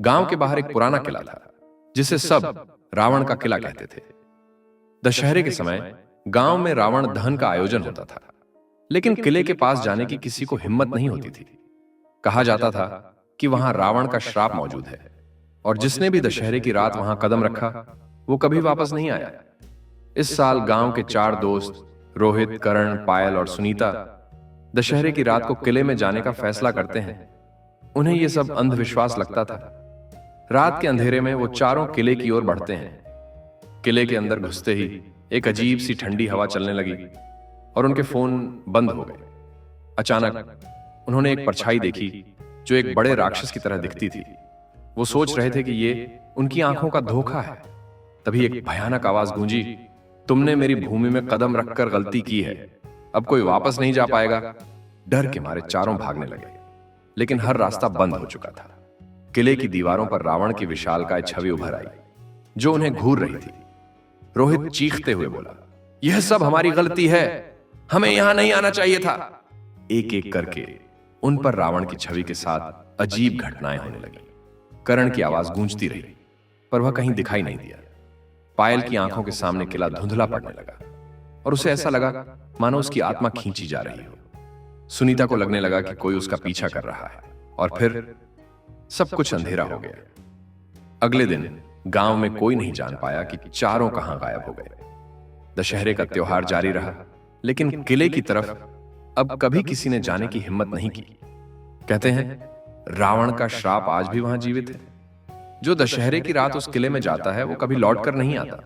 गांव के बाहर एक पुराना किला था जिसे सब रावण का किला कहते थे। दशहरे के समय गांव में रावण दहन का आयोजन होता था, लेकिन किले के पास जाने की किसी को हिम्मत नहीं होती थी। कहा जाता था कि वहां रावण का श्राप मौजूद है और जिसने भी दशहरे की रात वहां कदम रखा वो कभी वापस नहीं आया। इस साल गांव के 4 दोस्त रोहित, करण, पायल और सुनीता दशहरे की रात को किले में जाने का फैसला करते हैं। उन्हें यह सब अंधविश्वास लगता था। रात के अंधेरे में वो चारों किले की ओर बढ़ते हैं। किले के अंदर घुसते ही एक अजीब सी ठंडी हवा चलने लगी और उनके फोन बंद हो गए। अचानक उन्होंने एक परछाई देखी जो एक बड़े राक्षस की तरह दिखती थी। वो सोच रहे थे कि ये उनकी आंखों का धोखा है। तभी एक भयानक आवाज गूंजी, तुमने मेरी भूमि में कदम रखकर गलती की है, अब कोई वापस नहीं जा पाएगा। डर के मारे चारों भागने लगे, लेकिन हर रास्ता बंद हो चुका था। किले की दीवारों पर रावण की विशालकाय छवि उभर आई जो उन्हें घूर रही थी। रोहित चीखते हुए बोला, यह सब हमारी गलती है, हमें यहां नहीं आना चाहिए था। एक एक करके उन पर रावण की छवि के साथ अजीब घटनाएं होने लगी। करण की आवाज गूंजती रही पर वह कहीं दिखाई नहीं दिया। पायल की आंखों के सामने किला धुंधला पड़ने लगा और उसे ऐसा लगा मानो उसकी आत्मा खींची जा रही हो। सुनीता को लगने लगा कि कोई उसका पीछा कर रहा है और फिर सब कुछ अंधेरा हो गया। अगले दिन गांव में कोई नहीं जान पाया कि चारों कहां गायब हो गए। दशहरे का त्योहार जारी रहा, लेकिन किले की तरफ अब कभी किसी ने जाने की हिम्मत नहीं की। कहते हैं रावण का श्राप आज भी वहां जीवित है। जो दशहरे की रात उस किले में जाता है वो कभी लौट कर नहीं आता।